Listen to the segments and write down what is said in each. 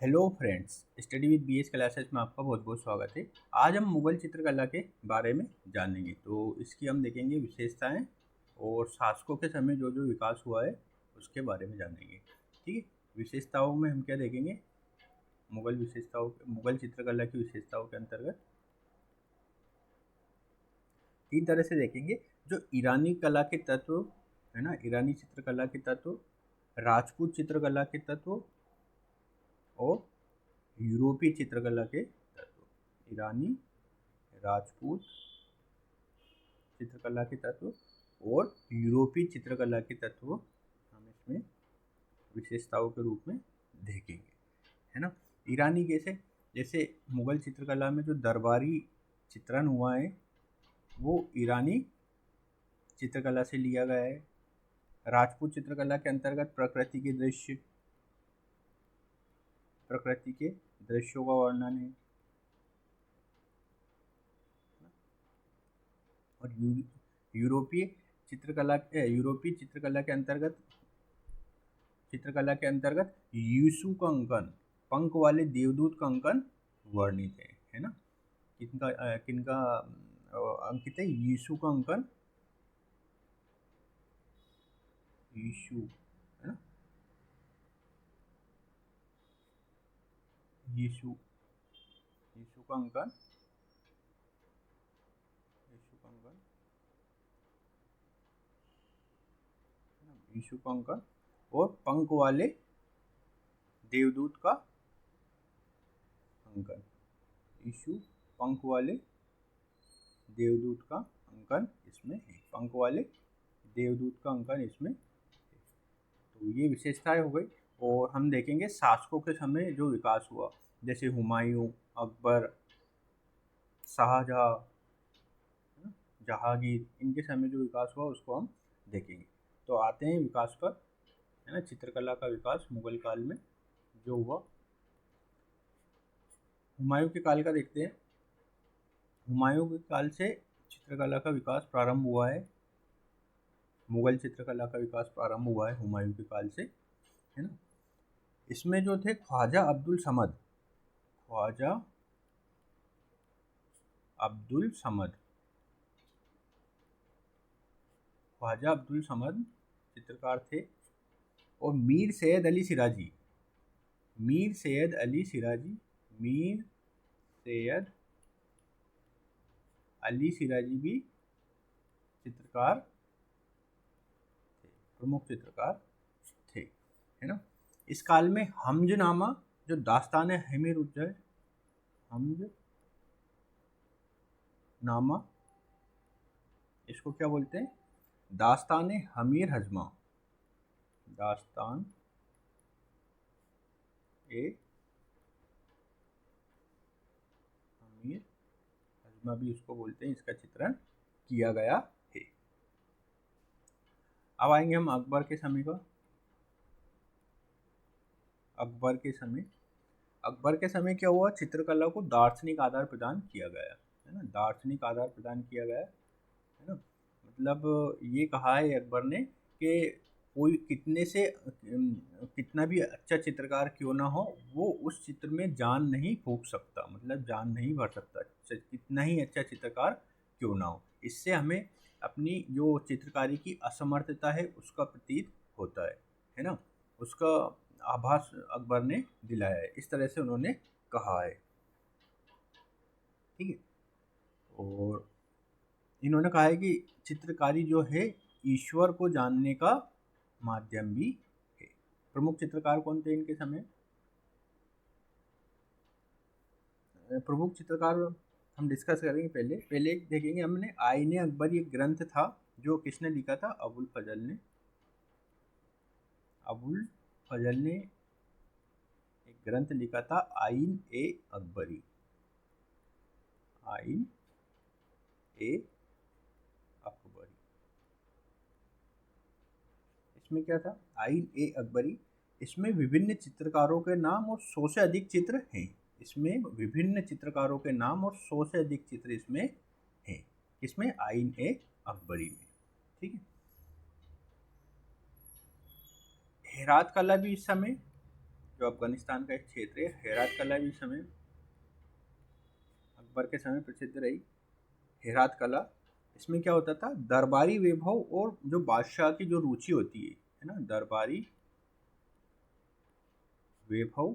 Hello friends, study with BS classes में आपका बहुत बहुत स्वागत है। आज हम मुगल चित्रकला के बारे में जानेंगे। तो इसकी हम देखेंगे विशेषताएं और शासकों के समय जो जो विकास हुआ है उसके बारे में जानेंगे। ठीक है, विशेषताओं में हम क्या देखेंगे? मुगल चित्रकला की विशेषताओं के अंतर्गत तीन तरह से देखेंगे। जो ईरानी कला के तत्व है ना, ईरानी चित्रकला के तत्व, राजपूत चित्रकला के तत्व और यूरोपीय चित्रकला के तत्व। ईरानी, राजपूत चित्रकला के तत्व और यूरोपीय चित्रकला के तत्व हम इसमें विशेषताओं के रूप में देखेंगे, है ना। ईरानी कैसे? जैसे मुगल चित्रकला में जो दरबारी चित्रण हुआ है वो ईरानी चित्रकला से लिया गया है। राजपूत चित्रकला के अंतर्गत प्रकृति के दृश्यों का वर्णन है। और यूरोपीय चित्रकला के अंतर्गत यीशु का अंकन, पंख वाले देवदूत का अंकन वर्णित है ना। किनका अंकित है? यीशु का अंकन, यीशु, है ना। यीशु का अंकन, यीशु का अंकन और पंख वाले देवदूत का अंकन। यीशु, पंख वाले देवदूत का अंकन इसमें है। पंख वाले देवदूत का अंकन इसमें है। तो ये विशेषताएं हो गई। और हम देखेंगे शासकों के समय जो विकास हुआ, जैसे हुमायूं, अकबर, शाहजहां, जहांगीर, इनके समय जो विकास हुआ उसको हम देखेंगे। तो आते हैं विकास पर, है ना। चित्रकला का विकास मुगल काल में जो हुआ, हुमायूं के काल का देखते हैं। हुमायूं के काल से चित्रकला का विकास प्रारंभ हुआ है। मुगल चित्रकला का विकास प्रारंभ हुआ है हुमायूं के काल से, है ना। इसमें जो थे ख्वाजा अब्दुल समद, ख्वाजा अब्दुल समद चित्रकार थे। और मीर सैयद अली सिराजी भी चित्रकार थे, प्रमुख चित्रकार थे, है ना। इस काल में हमजनामा, जो दास्तान हमीर उज्जैन, हमजनामा, इसको क्या बोलते हैं? दास्तान हमीर हजमा, दास्तान ए हमीर हजमा भी इसको बोलते हैं। इसका चित्रण किया गया है। अब आएंगे हम अकबर के समय का। अकबर के समय क्या हुआ? चित्रकला को दार्शनिक आधार प्रदान किया गया, है ना। दार्शनिक आधार प्रदान किया गया, है ना। मतलब ये कहा है अकबर ने कि कोई कितना भी अच्छा चित्रकार क्यों ना हो, वो उस चित्र में जान नहीं फूंक सकता, मतलब जान नहीं भर सकता, कितना ही अच्छा चित्रकार क्यों ना हो। इससे हमें अपनी जो चित्रकारी की असमर्थता है उसका प्रतीत होता है ना। उसका आभास अकबर ने दिलाया है, इस तरह से उन्होंने कहा है। ठीक है। और इन्होंने कहा है कि चित्रकारी जो है ईश्वर को जानने का माध्यम भी है। प्रमुख चित्रकार कौन थे इनके समय? प्रमुख चित्रकार हम डिस्कस करेंगे। पहले देखेंगे हमने आईने अकबर, एक ग्रंथ था जो किसने लिखा था? अबुल फजल ने एक ग्रंथ लिखा था, आईन ए अकबरी। इसमें क्या था? आईन ए अकबरी। इसमें विभिन्न चित्रकारों के नाम और 100 से अधिक चित्र हैं। इसमें विभिन्न चित्रकारों के नाम और 100 से अधिक चित्र इसमें हैं। इसमें आईन ए अकबरी में, ठीक है। हेरात कला भी इस समय जो अफगानिस्तान का एक क्षेत्र है, हेरात कला भी समय अकबर के समय प्रसिद्ध रही। हेरात कला, इसमें क्या होता था, दरबारी वैभव और जो बादशाह की जो रुचि होती है ना, दरबारी वैभव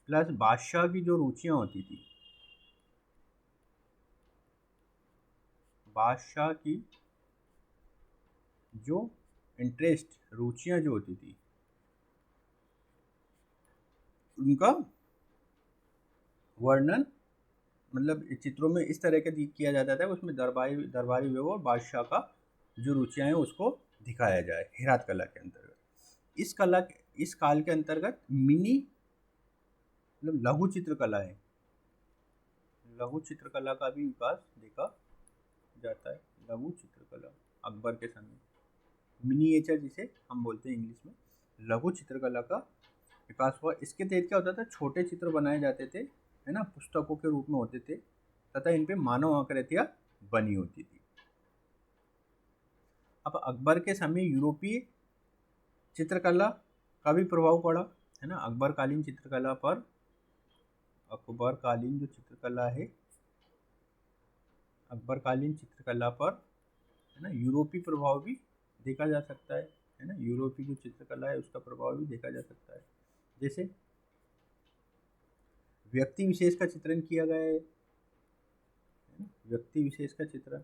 प्लस बादशाह की जो रुचियां होती थी, बादशाह की जो इंटरेस्ट, रुचियां जो होती थी, उनका वर्णन मतलब चित्रों में इस तरह के किया जाता था, उसमें दरबारी वैभव और बादशाह का जो रुचियां हैं उसको दिखाया जाए हेरात कला के अंतर्गत। इस काल के अंतर्गत मिनी मतलब लघु चित्रकला है, लघु चित्रकला का भी विकास देखा जाता है। लघु चित्रकला अकबर के समय, मिनिएचर जिसे हम बोलते हैं इंग्लिश में, लघु चित्रकला का विकास हुआ। इसके तहत क्या होता था, छोटे चित्र बनाए जाते थे, है ना, पुस्तकों के रूप में होते थे, तथा इन पे मानव आकृतियां बनी होती थी। अब अकबर के समय यूरोपीय चित्रकला का भी प्रभाव पड़ा, है ना। अकबरकालीन चित्रकला पर, अकबरकालीन जो चित्रकला है, अकबरकालीन चित्रकला पर, है ना, यूरोपीय प्रभाव भी देखा जा सकता है ना। यूरोपीय जो चित्रकला है उसका प्रभाव भी देखा जा सकता है। जैसे व्यक्ति विशेष का चित्रण किया गया है ना? व्यक्ति विशेष का चित्रण,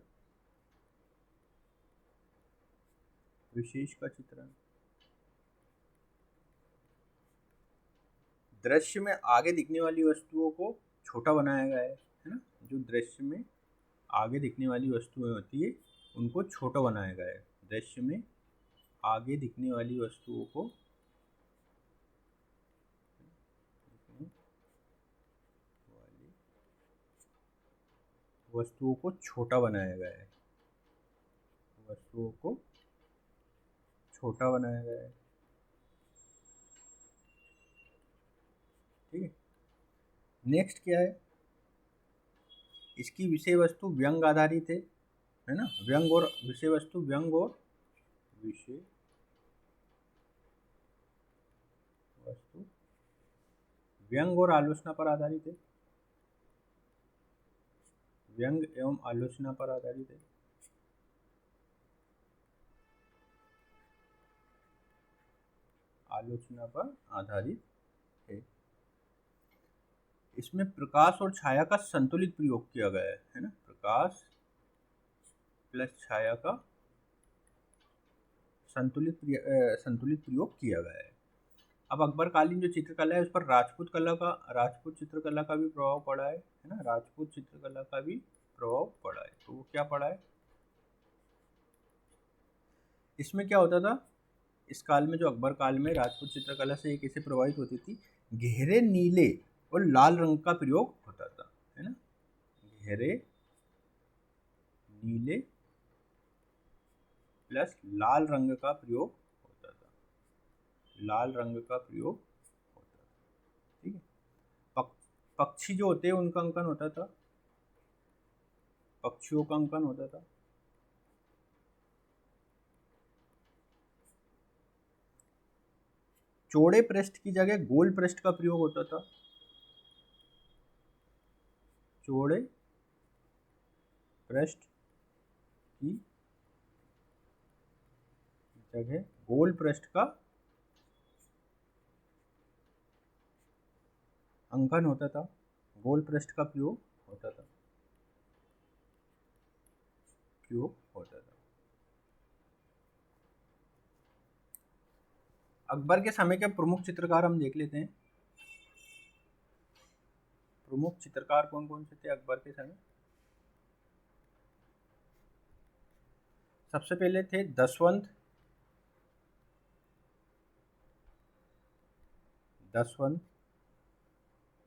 विशेष का चित्रण, दृश्य में आगे दिखने वाली वस्तुओं को छोटा बनाया गया है ना। जो दृश्य में आगे दिखने वाली वस्तुएं होती है उनको छोटा बनाया गया है। दृश्य में आगे दिखने वाली वस्तुओं को छोटा बनाया गया है, वस्तुओं को छोटा बनाया गया है, ठीक है। नेक्स्ट क्या है, इसकी विषय वस्तु व्यंग आधारित है ना। व्यंग और विषय वस्तु, व्यंग और विषय वस्तु व्यंग और आलोचना पर आधारित है, व्यंग एवं आलोचना पर आधारित है। आलोचना पर आधारित है। इसमें प्रकाश और छाया का संतुलित प्रयोग किया गया है ना। प्रकाश प्लस छाया का संतुलित प्रयोग किया गया है। अब अकबरकालीन जो चित्रकला है उस पर राजपूत चित्रकला का भी प्रभाव पड़ा है ना। राजपूत चित्रकला का भी प्रभाव पड़ा है। तो वो क्या पड़ा है, इसमें क्या होता था, इस काल में जो अकबर काल में राजपूत चित्रकला से एक कैसे प्रभावित होती थी, गहरे नीले और लाल रंग का प्रयोग होता था, है ना। गहरे नीले प्लस लाल रंग का प्रयोग होता था, लाल रंग का प्रयोग होता था, ठीक है। पक्षी जो होते हैं उनका अंकन होता था, पक्षियों का अंकन होता था। चौड़े पृष्ठ की जगह गोल पृष्ठ का प्रयोग होता था, चौड़े पृष्ठ की जगह गोल पृष्ठ का अंकन होता था, गोल पृष्ठ का प्रयोग होता था, अकबर के समय के प्रमुख चित्रकार हम देख लेते हैं। प्रमुख चित्रकार कौन कौन से थे अकबर के समय। सबसे पहले थे दसवंत,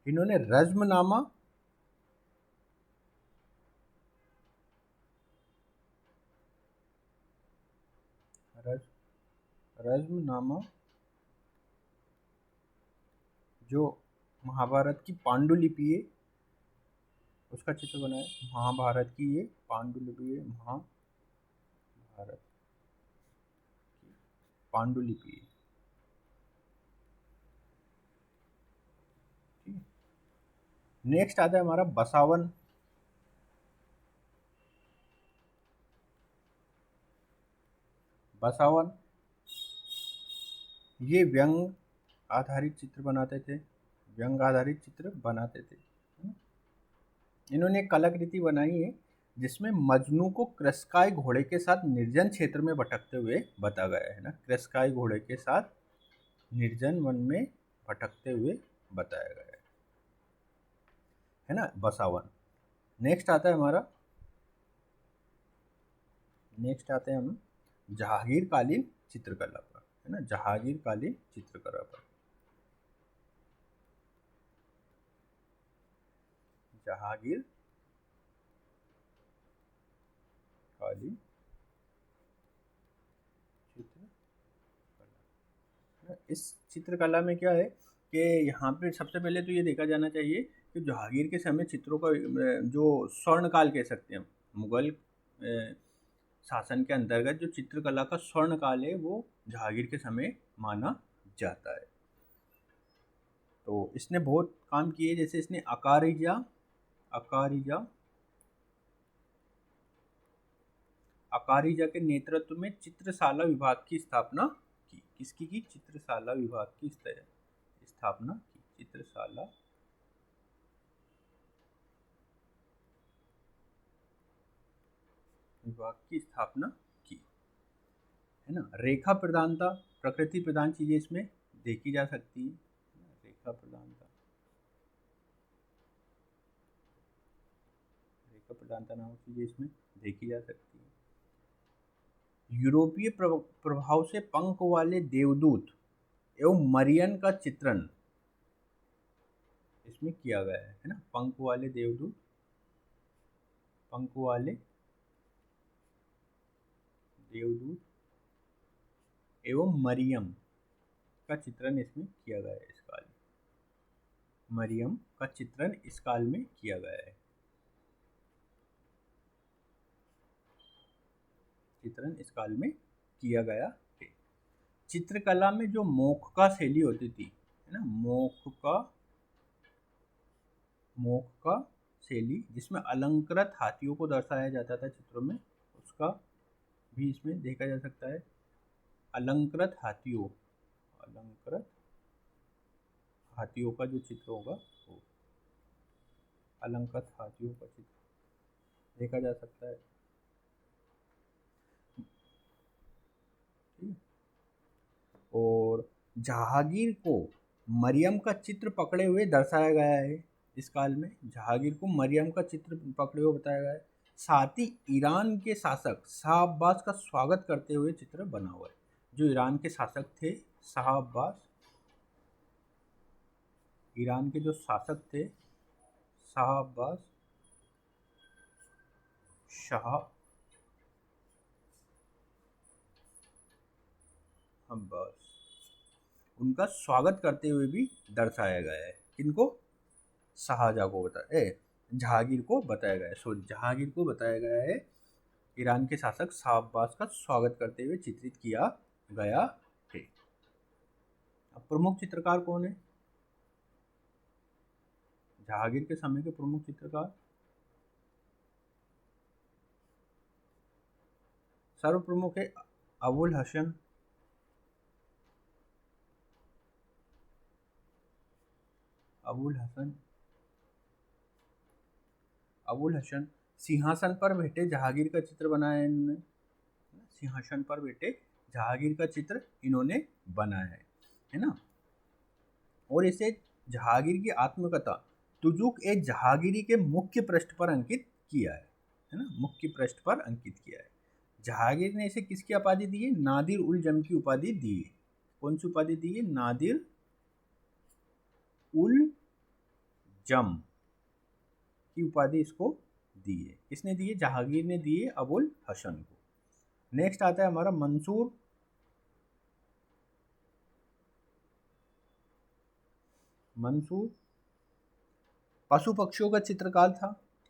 इन्होंने रज्मनामा जो महाभारत की पांडुलिपि है उसका चित्र बनाया। महाभारत की ये पांडुलिपि है, महाभारत की पांडुलिपि है, नेक्स्ट आता है हमारा बसावन। बसावन ये व्यंग आधारित चित्र बनाते थे, व्यंग आधारित चित्र बनाते थे। इन्होंने एक कलाकृति बनाई है जिसमें मजनू को कृषकाय घोड़े के साथ निर्जन क्षेत्र में भटकते हुए बताया गया है ना, कृषकाय घोड़े के साथ निर्जन वन में भटकते हुए बताया गया है ना, बसावन। नेक्स्ट आता है हमारा, नेक्स्ट आते हैं हम जहांगीरकालीन चित्रकला पर, है ना, जहांगीरकालीन चित्रकला पर। जहांगीर कालीन चित्रकला। इस चित्रकला में क्या है कि यहाँ पे सबसे पहले तो ये देखा जाना चाहिए कि जहांगीर के समय चित्रों का जो स्वर्णकाल कह सकते हैं, मुगल शासन के अंतर्गत जो चित्रकला का स्वर्णकाल है वो जहांगीर के समय माना जाता है। तो इसने बहुत काम किए, जैसे इसने अकारिजा के नेतृत्व में चित्रशाला विभाग की स्थापना की। किसकी की? चित्रशाला विभाग की स्थापना की। चित्रशाला विभाग की स्थापना की, है ना। रेखा प्रधानता, प्रकृति प्रधान चीजें इसमें देखी जा सकती है। रेखा प्रधानता, रेखा प्रधानता नामक चीजें इसमें देखी जा सकती है। यूरोपीय प्रभाव से पंख वाले देवदूत एवं मरियन का चित्रण इसमें किया गया है ना। पंख वाले देवदूत, पंख वाले देवदूत एवं मरियम का चित्रण इसमें किया गया है इस काल में। मरियम का चित्रण इस काल में किया गया है, चित्रण इस काल में किया गया है। चित्रकला में जो मोखका शैली होती थी, है ना, मोखका शैली जिसमें अलंकृत हाथियों को दर्शाया जाता था चित्रों में, उसका भी इसमें देखा जा सकता है। अलंकृत हाथियों का जो चित्र होगा वो अलंकृत हाथियों का चित्र देखा जा सकता है। और जहांगीर को मरियम का चित्र पकड़े हुए दर्शाया गया है इस काल में। जहांगीर को मरियम का चित्र पकड़े हुए बताया गया है। साथ ही ईरान के शासक शाह अब्बास का स्वागत करते हुए चित्र बना हुआ है। जो ईरान के शासक थे शाह अब्बास, ईरान के जो शासक थे शाह अब्बास, उनका स्वागत करते हुए भी दर्शाया गया है। किनको? शाहजहां को जहांगीर को बताया गया है, सॉरी जहांगीर को बताया गया है। ईरान के शासक शाह अब्बास का स्वागत करते हुए चित्रित किया गया है। अब प्रमुख चित्रकार कौन है? जहांगीर के समय के प्रमुख चित्रकार सर्वप्रमुख है अबुल हसन। अबुल हसन सिंहासन पर बैठे जहांगीर का चित्र बनाया है इन्होंने। सिंहासन पर बैठे जहांगीर का चित्र इन्होंने बनाया है ना। और इसे जहांगीर की आत्मकथा तुजुक ए जहांगीरी के मुख्य पृष्ठ पर अंकित किया है ना, मुख्य पृष्ठ पर अंकित किया है। जहांगीर ने इसे किसकी उपाधि दी है? नादिर उल जम की उपाधि दी है। कौन सी उपाधि दी है? नादिर उल जम की उपाधि इसको दी है। किसने दी है? जहांगीर ने दी है अबुल हसन को। नेक्स्ट आता है हमारा मंसूर। पशु पक्षियों का चित्रकार था।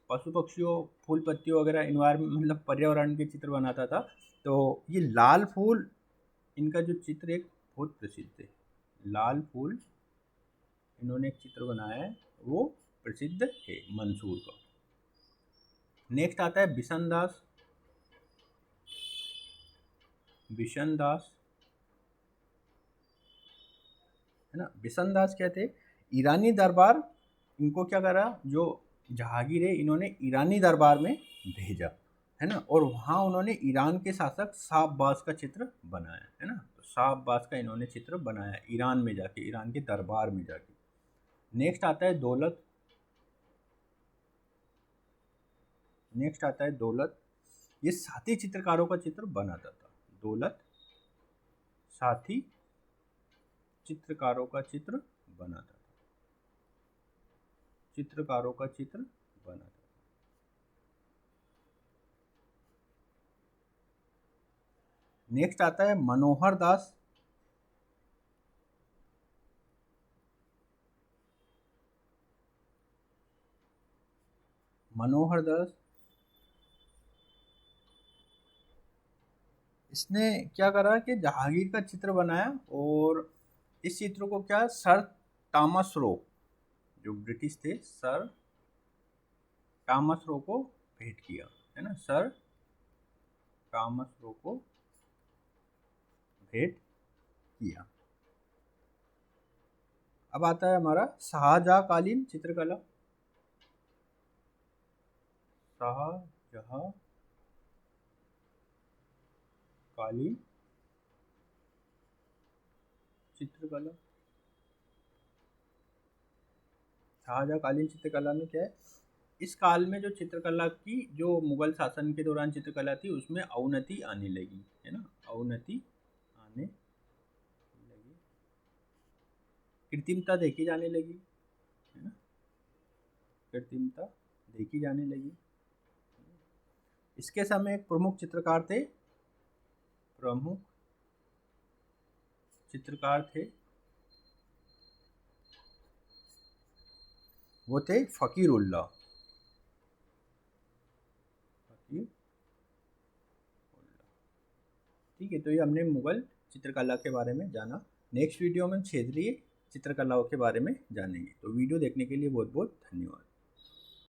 पशु पक्षियों, फूल पत्तियों वगैरह इन्वायरमेंट मतलब पर्यावरण के चित्र बनाता था। तो ये लाल फूल, इनका जो चित्र एक बहुत प्रसिद्ध है। लाल फूल इन्होंने एक चित्र बनाया है, वो प्रसिद्ध है मंसूर का। नेक्स्ट आता है बिशन दास। बिशन दास है ना। बिशन दास क्या थे, ईरानी दरबार, इनको क्या करा, जो जहांगीर है इन्होंने ईरानी दरबार में भेजा है ना, और वहाँ उन्होंने ईरान के शासक शाह अब्बास का चित्र बनाया है ना। तो शाह अब्बास का इन्होंने चित्र बनाया ईरान में जाके, ईरान के दरबार में जाके। नेक्स्ट आता है दौलत। नेक्स्ट आता है दौलत, ये साथी चित्रकारों का चित्र बनाता था। दौलत साथी चित्रकारों का चित्र बनाता था। चित्रकारों का चित्र बनाता था। नेक्स्ट आता है मनोहर दास। मनोहर दास, इसने क्या करा कि जहांगीर का चित्र बनाया, और इस चित्र को क्या सर थॉमस रो, जो ब्रिटिश थे, सर थॉमस रो को भेंट किया है ना। सर थॉमस रो को भेंट किया। अब आता है हमारा शाहजहांकालीन चित्रकला। शाहजहांकालीन चित्रकला। शाहजहांकालीन चित्रकला में क्या है, इस काल में जो चित्रकला की, जो मुगल शासन के दौरान चित्रकला थी, उसमें अवनति आने लगी है ना। अवनति आने लगी, कृत्रिमता देखी जाने लगी है ना। कृत्रिमता देखी जाने लगी। इसके समय एक प्रमुख चित्रकार थे, प्रमुख चित्रकार थे, वो थे फकीरुल्लाह। ठीक है, तो ये हमने मुगल चित्रकला के बारे में जाना। नेक्स्ट वीडियो में क्षेत्रीय चित्रकलाओं के बारे में जानेंगे। तो वीडियो देखने के लिए बहुत बहुत धन्यवाद।